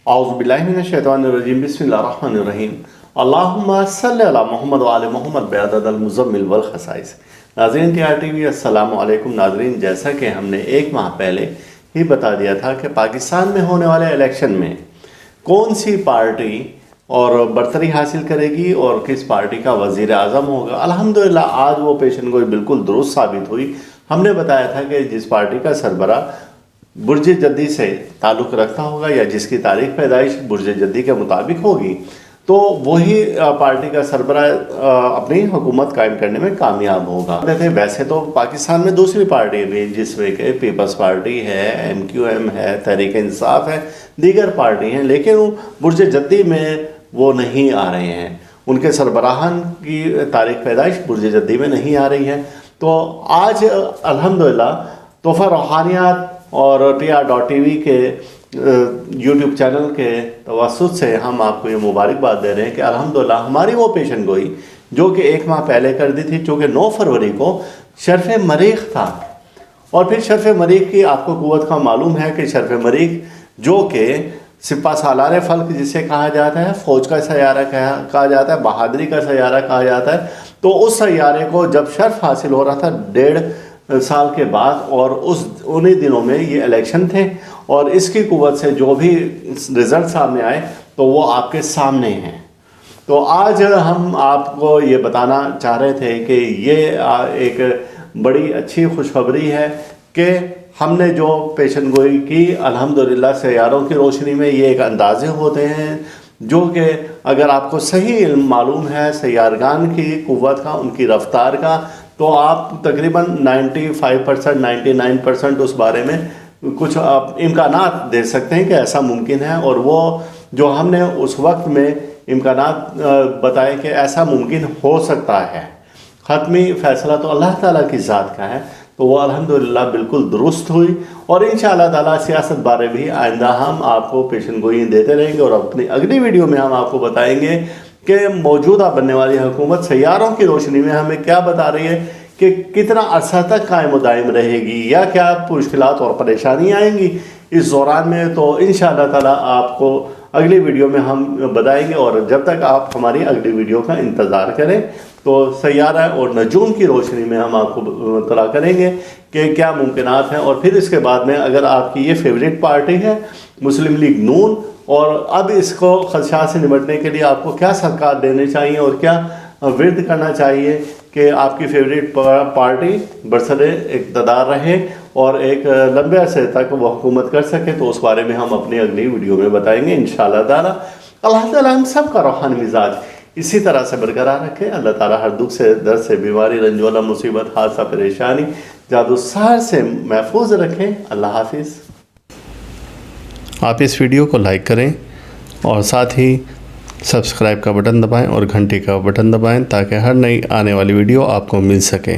औज़ुबिल्लाहिमिनश्शैतानिर्रजीम बिस्मिल्लाहिर्रहमानिर्रहीम अल्लाहुम्मा सल्लि अला मोहम्मद व आले मोहम्मद बिअददिल मुज़म्मिल वल खसाइस। नाज़रीन TRTV अस्सलामु अलैकुम। नाज़रीन, जैसा कि हमने एक माह पहले ही बता दिया था कि पाकिस्तान में होने वाले इलेक्शन में कौन सी पार्टी और बरतरी हासिल करेगी और किस पार्टी का वज़ीर आज़म होगा, अल्हम्दुलिल्लाह आज वो पेशन गोई बिल्कुल दुरुस्त साबित हुई। हमने बताया था कि जिस पार्टी का सरबरा बुर्ज जद्दी से ताल्लुक़ रखता होगा या जिसकी तारीख़ पैदाइश बुर्ज जद्दी के मुताबिक होगी, तो वही पार्टी का सरबरा अपनी हुकूमत कायम करने में कामयाब होगा। वैसे तो पाकिस्तान में दूसरी पार्टी भी, जिसमें कि पीपल्स पार्टी है, MQM है, तहरीक इंसाफ है, दीगर पार्टी हैं, लेकिन बुर्ज जद्दी में वो नहीं आ रहे हैं। उनके सरबराहान की तारीख़ पैदाइश बुर्ज जद्दी में नहीं आ रही है। तो आज अल्हम्दुलिल्लाह तोहफ़ा रूहानियात और TR.TV के YouTube चैनल के तवस्सुत से हम आपको ये मुबारकबाद दे रहे हैं कि अल्हम्दुलिल्लाह हमारी वो पेशन गोई जो कि एक माह पहले कर दी थी, चूँकि 9 फरवरी को शर्फ़ मरीख़ था। और फिर शर्फ़ मरीख़ की आपको क़ुव्वत का मालूम है कि शर्फ़ मरीख़ जो कि सिपा सालार फल्क जिसे कहा जाता है, फ़ौज का सैयारा कहा जाता है, बहादरी का सैयारा कहा जाता है, तो उस सैयारे को जब शर्फ़ हासिल हो रहा था 1.5 साल के बाद, और उन्हीं दिनों में ये इलेक्शन थे, और इसकी क़ुव्वत से जो भी रिज़ल्ट सामने आए तो वो आपके सामने हैं। तो आज हम आपको ये बताना चाह रहे थे कि ये एक बड़ी अच्छी खुशखबरी है कि हमने जो पेशन गोई की, अल्हम्दुलिल्लाह सैयारों की रोशनी में ये एक अंदाज़े होते हैं जो कि अगर आपको सही इल्म मालूम है सैयारगान की क़ुव्वत का, उनकी रफ़्तार का, तो आप तकरीबन 95% 99% उस बारे में कुछ आप इम्कानात दे सकते हैं कि ऐसा मुमकिन है। और वो जो हमने उस वक्त में इम्कानात बताए कि ऐसा मुमकिन हो सकता है, ख़त्मी फ़ैसला तो अल्लाह ताला की ज़ात का है, तो वो अल्हम्दुलिल्लाह बिल्कुल दुरुस्त हुई। और इंशाअल्लाह ताला सियासत बारे भी आइंदा हम आपको पेशन गोई देते रहेंगे, और अपनी अगली वीडियो में हम आपको बताएंगे कि मौजूदा बनने वाली हुकूमत सैयारों की रोशनी में हमें क्या बता रही है कि कितना अरसा तक कायम दायम रहेगी या क्या मुश्किलात और परेशानियाँ आएंगी इस दौरान में। तो इंशाअल्लाह ताला आपको अगली वीडियो में हम बताएंगे, और जब तक आप हमारी अगली वीडियो का इंतज़ार करें तो सैयारा और नजूम की रोशनी में हम आपको मुतला करेंगे कि क्या मुमकिनात हैं। और फिर इसके बाद में अगर आपकी ये फेवरेट पार्टी है मुस्लिम लीग नून, और अब इसको खदशात से निपटने के लिए आपको क्या सरकार देने चाहिए और क्या विरद करना चाहिए कि आपकी फेवरेट पार्टी बरसरे इक़्तिदार रहे और एक लंबे अरसे तक वो हुकूमत कर सके, तो उस बारे में हम अपनी अगली वीडियो में बताएंगे इंशाअल्लाह ताला। अल्लाह ताला हम सब का रूहानी मिजाज इसी तरह से बरकरार रखे। अल्लाह ताला हर दुख से, दर्द से, बीमारी, रंजोला, मुसीबत, हादसा, परेशानी, जादू सहर से महफूज रखें। अल्लाह हाफिज़। आप इस वीडियो को लाइक करें और साथ ही सब्सक्राइब का बटन दबाएं और घंटी का बटन दबाएं ताकि हर नई आने वाली वीडियो आपको मिल सके।